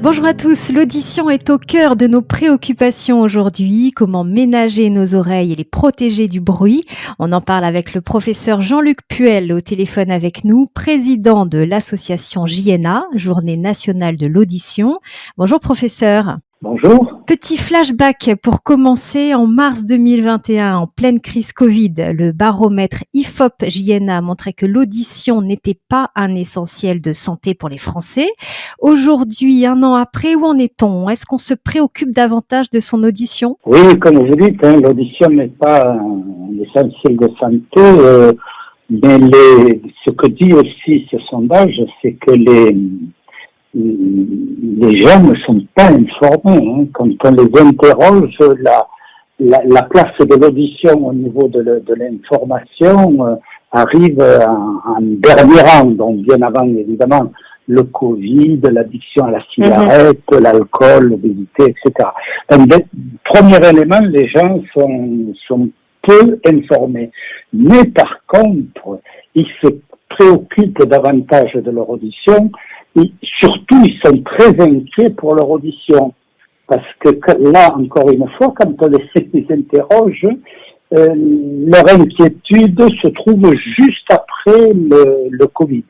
Bonjour à tous, l'audition est au cœur de nos préoccupations aujourd'hui. Comment ménager nos oreilles et les protéger du bruit? On en parle avec le professeur Jean-Luc Puel au téléphone avec nous, président de l'association JNA, Journée nationale de l'audition. Bonjour professeur. Bonjour. Petit flashback pour commencer. En mars 2021, en pleine crise Covid, le baromètre IFOP-JNA montrait que l'audition n'était pas un essentiel de santé pour les Français. Aujourd'hui, un an après, où en est-on? Est-ce qu'on se préoccupe davantage de son audition? Oui, comme vous dites, l'audition n'est pas un essentiel de santé, mais ce que dit aussi ce sondage, c'est que les gens ne sont pas informés. Quand on les interroge, la place de l'audition au niveau de l'information arrive en dernier rang, donc bien avant évidemment le Covid, l'addiction à la cigarette, l'alcool, l'obésité, etc. Donc, premier élément, les gens sont peu informés. Mais par contre, ils se préoccupent davantage de leur audition et surtout, ils sont très inquiets pour leur audition. Parce que là, encore une fois, quand on les interroge, leur inquiétude se trouve juste après le Covid.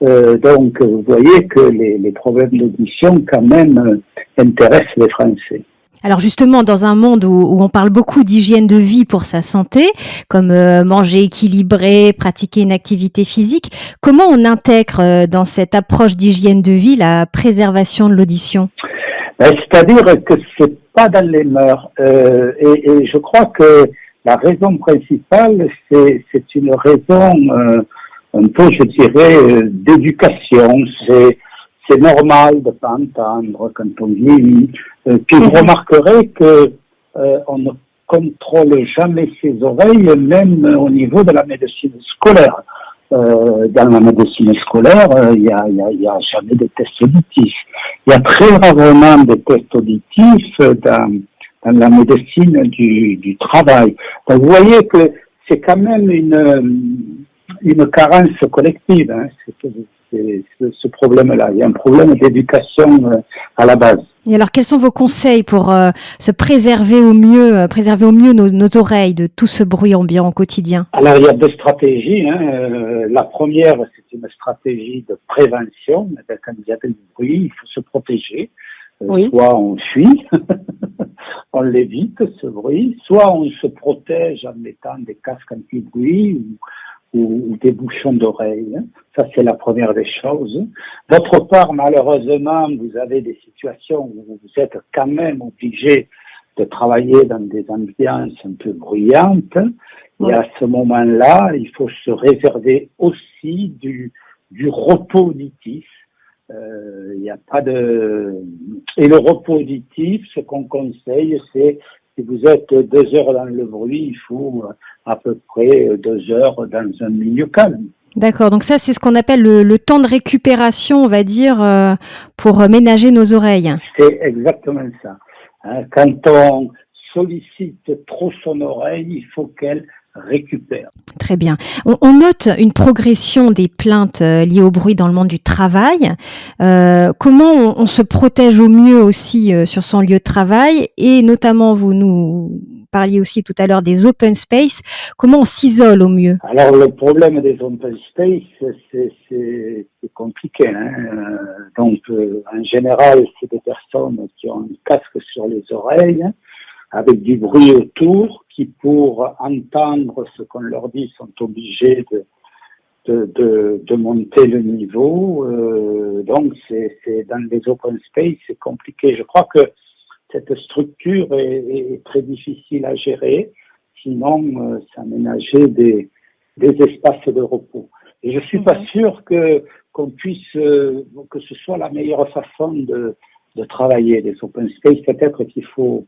Donc, vous voyez que les problèmes d'audition, quand même, intéressent les Français. Alors justement, dans un monde où on parle beaucoup d'hygiène de vie pour sa santé, comme manger équilibré, pratiquer une activité physique, comment on intègre dans cette approche d'hygiène de vie la préservation de l'audition? C'est-à-dire que c'est pas dans les mœurs. Et je crois que la raison principale, c'est une raison un peu, je dirais, d'éducation. C'est normal de pas entendre quand on vieillit. Puis vous remarquerez que on ne contrôle jamais ses oreilles, même au niveau de la médecine scolaire. Dans la médecine scolaire, il y a jamais de tests auditifs. Il y a très rarement de tests auditifs dans la médecine du travail. Donc vous voyez que c'est quand même une carence collective, c'est ce problème-là. Il y a un problème d'éducation à la base. Et alors, quels sont vos conseils pour se préserver au mieux nos oreilles de tout ce bruit ambiant au quotidien? Alors, il y a deux stratégies. La première, c'est une stratégie de prévention. Quand il y a du bruit, il faut se protéger. Oui. Soit on fuit, on l'évite ce bruit, soit on se protège en mettant des casques anti-bruit ou des bouchons d'oreilles. Ça, c'est la première des choses. D'autre part, malheureusement, vous avez des situations où vous êtes quand même obligé de travailler dans des ambiances un peu bruyantes. Et à ce moment-là, il faut se réserver aussi du repos auditif. Il n'y a pas de... Et le repos auditif, ce qu'on conseille, c'est si vous êtes 2 heures dans le bruit, il faut à peu près 2 heures dans un milieu calme. D'accord, donc ça c'est ce qu'on appelle le temps de récupération, on va dire, pour ménager nos oreilles. C'est exactement ça. Quand on sollicite trop son oreille, il faut qu'elle récupère. Très bien. On note une progression des plaintes liées au bruit dans le monde du travail. Comment on se protège au mieux aussi sur son lieu de travail, et notamment vous nous parliez aussi tout à l'heure des open space. Comment on s'isole au mieux? Alors le problème des open space, c'est compliqué. Donc en général, c'est des personnes qui ont un casque sur les oreilles, avec du bruit autour, qui pour entendre ce qu'on leur dit sont obligés de monter le niveau. Donc c'est dans les open space, c'est compliqué. Je crois que cette structure est très difficile à gérer. Sinon, s'aménager des espaces de repos. Et je suis pas sûr qu'on puisse, que ce soit la meilleure façon de travailler les open space. Peut-être qu'il faut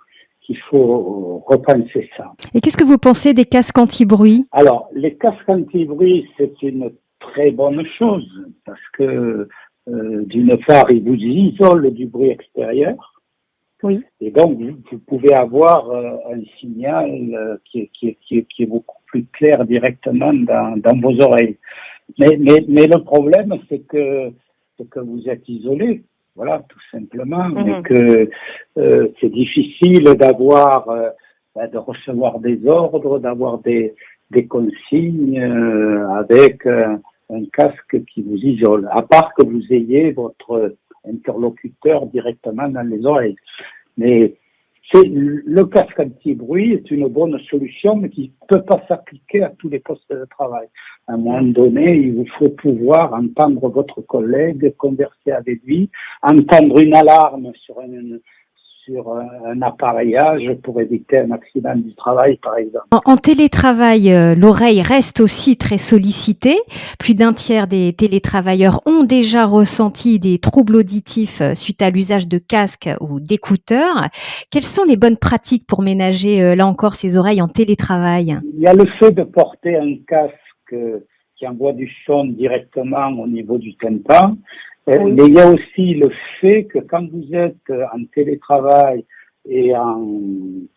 repenser ça. Et qu'est-ce que vous pensez des casques anti-bruit? Alors, les casques anti-bruit, c'est une très bonne chose parce que, d'une part, ils vous isolent du bruit extérieur. Oui. Et donc, vous pouvez avoir un signal qui est beaucoup plus clair directement dans vos oreilles. Mais le problème, c'est que vous êtes isolé. voilà, tout simplement, mais que c'est difficile d'avoir, de recevoir des ordres, d'avoir des consignes avec un casque qui vous isole, à part que vous ayez votre interlocuteur directement dans les oreilles. Mais le casque anti-bruit est une bonne solution, mais qui ne peut pas s'appliquer à tous les postes de travail. À un moment donné, il vous faut pouvoir entendre votre collègue, converser avec lui, entendre une alarme sur un appareillage pour éviter un accident du travail, par exemple. En télétravail, l'oreille reste aussi très sollicitée. Plus d'un tiers des télétravailleurs ont déjà ressenti des troubles auditifs suite à l'usage de casques ou d'écouteurs. Quelles sont les bonnes pratiques pour ménager, là encore, ces oreilles en télétravail? Il y a le fait de porter un casque qui envoie du son directement au niveau du tympan. Oui. Mais il y a aussi le fait que quand vous êtes en télétravail et en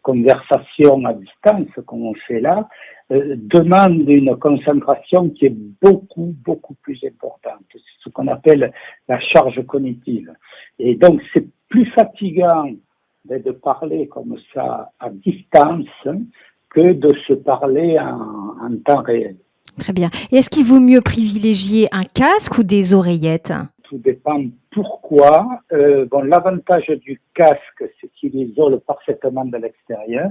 conversation à distance, comme on fait là, demande une concentration qui est beaucoup, beaucoup plus importante. C'est ce qu'on appelle la charge cognitive. Et donc, c'est plus fatigant de parler comme ça à distance que de se parler en temps réel. Très bien. Et est-ce qu'il vaut mieux privilégier un casque ou des oreillettes? Tout dépend pourquoi. L'avantage du casque, c'est qu'il isole parfaitement de l'extérieur.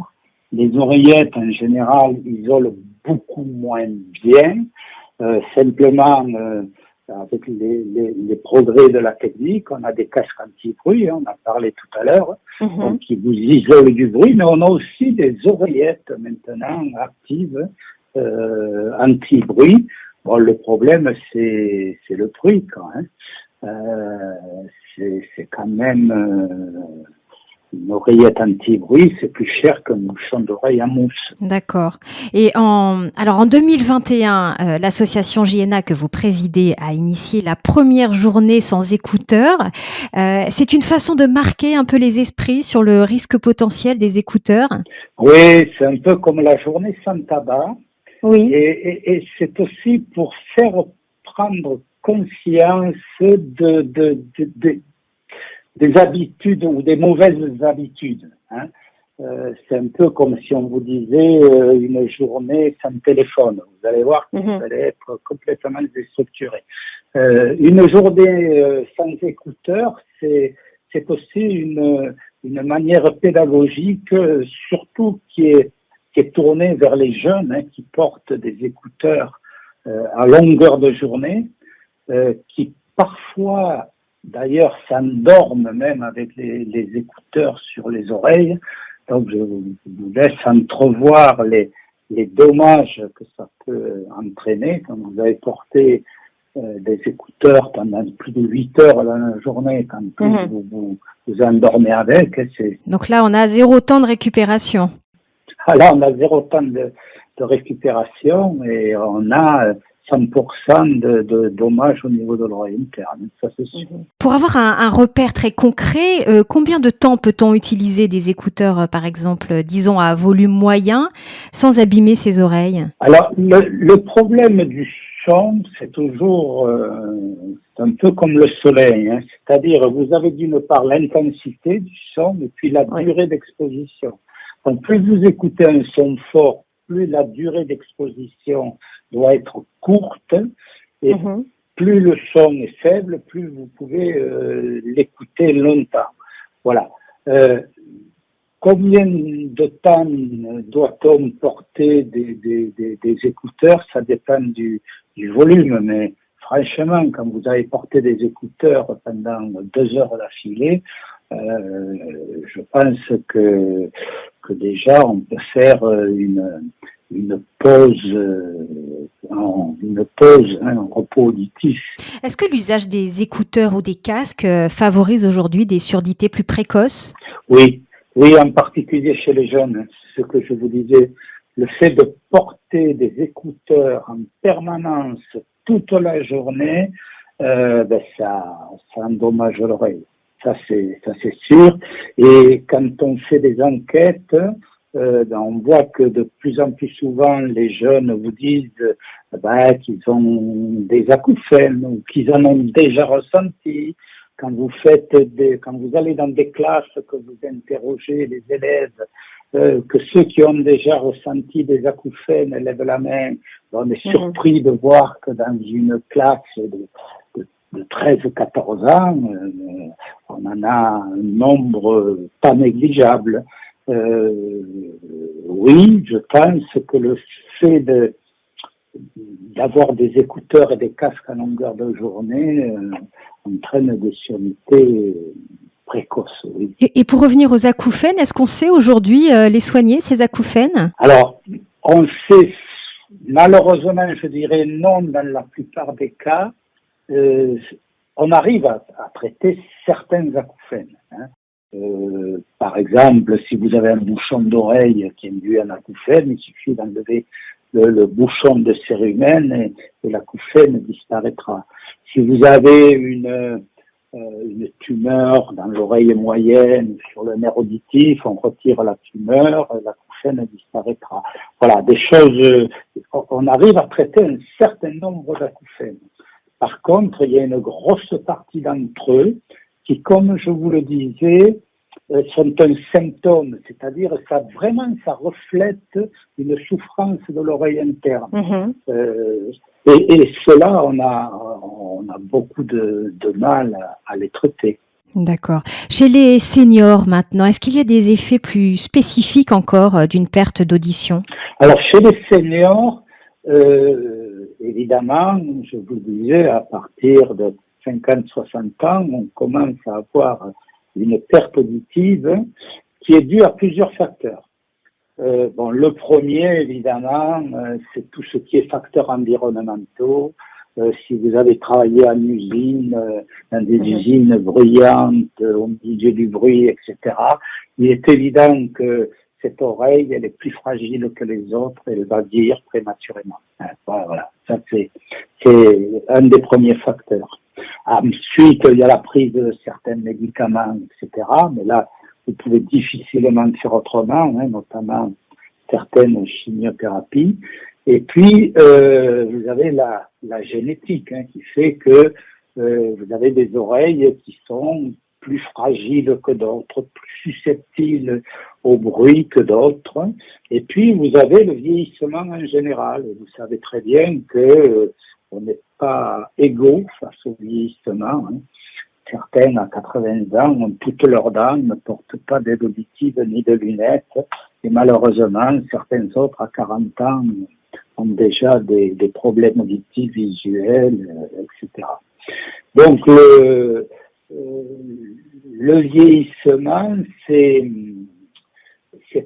Les oreillettes, en général, isolent beaucoup moins bien. Simplement, avec les progrès de la technique, on a des casques anti-bruit, on en a parlé tout à l'heure, donc qui vous isolent du bruit, mais on a aussi des oreillettes maintenant actives, anti-bruit. Bon, le problème, c'est le prix, quoi. C'est quand même une oreillette anti-bruit, c'est plus cher qu'un bouchon d'oreille en mousse. D'accord. Et alors en 2021, l'association JNA que vous présidez a initié la première journée sans écouteurs. C'est une façon de marquer un peu les esprits sur le risque potentiel des écouteurs? Oui, c'est un peu comme la journée sans tabac. Oui. Et c'est aussi pour faire prendre conscience des habitudes ou des mauvaises habitudes. Hein. C'est un peu comme si on vous disait une journée sans téléphone. Vous allez voir que vous allez être complètement déstructuré. Une journée sans écouteurs, c'est aussi une manière pédagogique, surtout qui est tournée vers les jeunes qui portent des écouteurs à longueur de journée, qui parfois d'ailleurs s'endorment même avec les écouteurs sur les oreilles. Donc je vous laisse entrevoir les dommages que ça peut entraîner quand vous avez porté des écouteurs pendant plus de 8 heures dans la journée, quand vous endormez avec. Donc là, on a 0 temps de récupération. Là, on a 0 temps de récupération et on a 100% de dommages au niveau de l'oreille interne, ça c'est sûr. Pour avoir un repère très concret, combien de temps peut-on utiliser des écouteurs, par exemple, disons à volume moyen, sans abîmer ses oreilles? Alors, le problème du son, c'est toujours un peu comme le soleil, hein, c'est-à-dire vous avez d'une part l'intensité du son et puis la durée d'exposition. Donc, plus vous écoutez un son fort, plus la durée d'exposition doit être courte et plus le son est faible, plus vous pouvez l'écouter longtemps. Voilà. Combien de temps doit-on porter des écouteurs? Ça dépend du volume, mais franchement, quand vous avez porté des écouteurs pendant 2 heures d'affilée, je pense que déjà on peut faire une pause, un repos auditif. Est-ce que l'usage des écouteurs ou des casques favorise aujourd'hui des surdités plus précoces? Oui, en particulier chez les jeunes. Ce que je vous disais, le fait de porter des écouteurs en permanence toute la journée, ça endommage l'oreille. Ça c'est sûr. Et quand on fait des enquêtes, on voit que de plus en plus souvent les jeunes vous disent qu'ils ont des acouphènes ou qu'ils en ont déjà ressenti, quand vous allez dans des classes, que vous interrogez les élèves, que ceux qui ont déjà ressenti des acouphènes lèvent la main, on est surpris de voir que dans une classe de 13 ou 14 ans, on en a un nombre pas négligeable. Oui, je pense que le fait d'avoir des écouteurs et des casques à longueur de journée entraîne des surdité précoces. Oui. Et pour revenir aux acouphènes, est-ce qu'on sait aujourd'hui les soigner, ces acouphènes? Alors, on sait, malheureusement, je dirais non dans la plupart des cas. On arrive à traiter certains acouphènes. Hein. Par exemple, si vous avez un bouchon d'oreille qui induit un acouphène, il suffit d'enlever le bouchon de cérumen et l'acouphène disparaîtra. Si vous avez une tumeur dans l'oreille moyenne, sur le nerf auditif, on retire la tumeur, l'acouphène disparaîtra. Voilà, des choses, on arrive à traiter un certain nombre d'acouphènes. Par contre, il y a une grosse partie d'entre eux qui, comme je vous le disais, sont un symptôme, c'est-à-dire ça reflète une souffrance de l'oreille interne. Et cela, on a beaucoup de mal à les traiter. D'accord. Chez les seniors maintenant, est-ce qu'il y a des effets plus spécifiques encore d'une perte d'audition? Alors chez les seniors, évidemment, je vous le disais, à partir de 50-60 ans, on commence à avoir une perte auditive qui est due à plusieurs facteurs. Le premier, évidemment, c'est tout ce qui est facteurs environnementaux. Si vous avez travaillé en usine, dans des usines bruyantes, au milieu du bruit, etc., il est évident que cette oreille, elle est plus fragile que les autres et elle va vieillir prématurément. Voilà, ça c'est un des premiers facteurs. Ensuite, il y a la prise de certains médicaments, etc. Mais là, vous pouvez difficilement faire autrement, notamment certaines chimiothérapies. Et puis, vous avez la génétique qui fait que vous avez des oreilles qui sont plus fragiles que d'autres, plus susceptibles au bruit que d'autres. Et puis, vous avez le vieillissement en général. Vous savez très bien que on n'est pas égaux face au vieillissement. Certains, à 80 ans, ont toutes leurs dents, ne portent pas d'aide auditive ni de lunettes. Et malheureusement, certains autres, à 40 ans, ont déjà des problèmes auditifs, visuels, etc. Donc, le vieillissement, c'est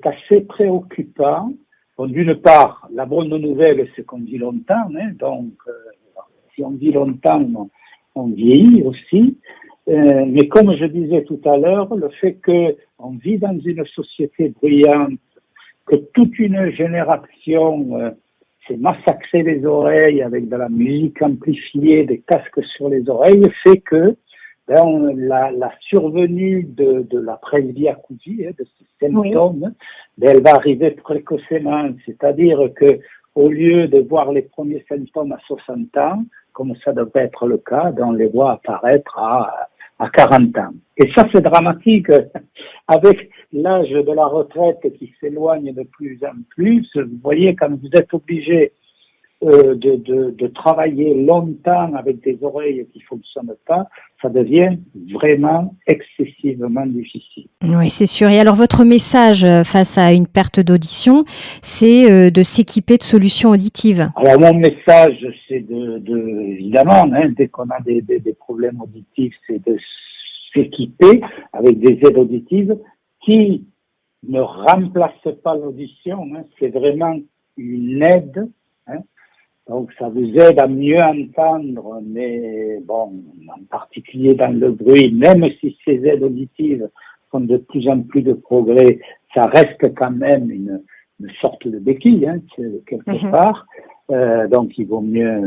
assez préoccupant. Bon, d'une part, la bonne nouvelle, c'est qu'on vit longtemps. Donc, si on vit longtemps, on vieillit aussi. Mais comme je disais tout à l'heure, le fait qu'on vit dans une société bruyante, que toute une génération s'est massacrée les oreilles avec de la musique amplifiée, des casques sur les oreilles, fait que la survenue de la presbyacousie, de ces symptômes, elle va arriver précocement. C'est-à-dire que au lieu de voir les premiers symptômes à 60 ans, comme ça devrait être le cas, on les voit apparaître à 40 ans. Et ça, c'est dramatique. Avec l'âge de la retraite qui s'éloigne de plus en plus, vous voyez, quand vous êtes obligé de travailler longtemps avec des oreilles qui ne fonctionnent pas, ça devient vraiment excessivement difficile. Oui, c'est sûr. Et alors, votre message face à une perte d'audition, c'est de s'équiper de solutions auditives. Alors, mon message, c'est évidemment, dès qu'on a des problèmes auditifs, c'est de s'équiper avec des aides auditives qui ne remplacent pas l'audition. C'est vraiment une aide. Donc, ça vous aide à mieux entendre, mais bon, en particulier dans le bruit, même si ces aides auditives font de plus en plus de progrès, ça reste quand même une sorte de béquille, quelque part. Donc, il vaut mieux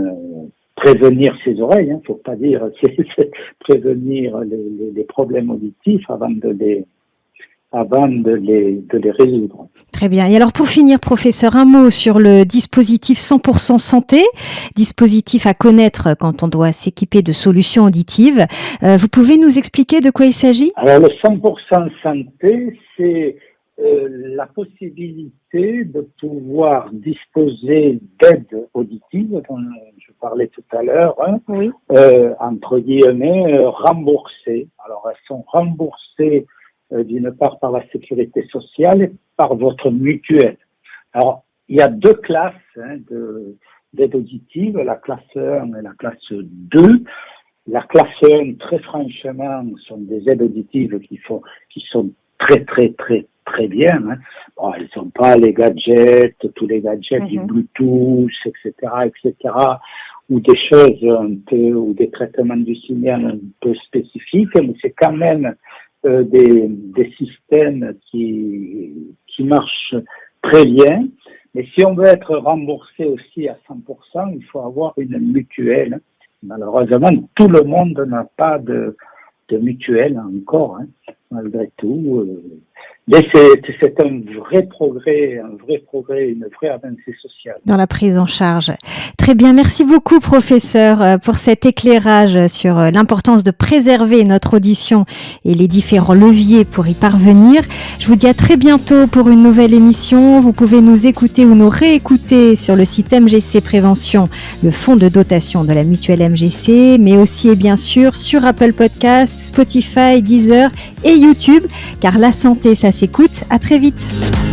prévenir ses oreilles, faut pas dire, c'est prévenir les problèmes auditifs avant avant de les résoudre. Très bien. Et alors pour finir, professeur, un mot sur le dispositif 100% santé, dispositif à connaître quand on doit s'équiper de solutions auditives. Vous pouvez nous expliquer de quoi il s'agit ? Alors le 100% santé, c'est la possibilité de pouvoir disposer d'aides auditives, dont je parlais tout à l'heure, Oui. entre guillemets, remboursées. Alors elles sont remboursées d'une part par la sécurité sociale et par votre mutuelle. Alors, il y a deux classes d'aide auditive, la classe 1 et la classe 2. La classe 1, très franchement, sont des aides auditives qui sont très, très, très, très bien. Bon, elles sont pas les gadgets, tous les gadgets du Bluetooth, etc., ou des choses un peu, ou des traitements du signal un peu spécifiques, mais c'est quand même des systèmes qui marchent très bien. Mais si on veut être remboursé aussi à 100%, il faut avoir une mutuelle. Malheureusement, tout le monde n'a pas de mutuelle encore, malgré tout. Mais c'est un vrai progrès, une vraie avancée sociale. Dans la prise en charge. Très bien, merci beaucoup professeur pour cet éclairage sur l'importance de préserver notre audition et les différents leviers pour y parvenir. Je vous dis à très bientôt pour une nouvelle émission. Vous pouvez nous écouter ou nous réécouter sur le site MGC Prévention, le fonds de dotation de la mutuelle MGC, mais aussi et bien sûr sur Apple Podcasts, Spotify, Deezer et YouTube, car la santé, ça s'écoute. À très vite.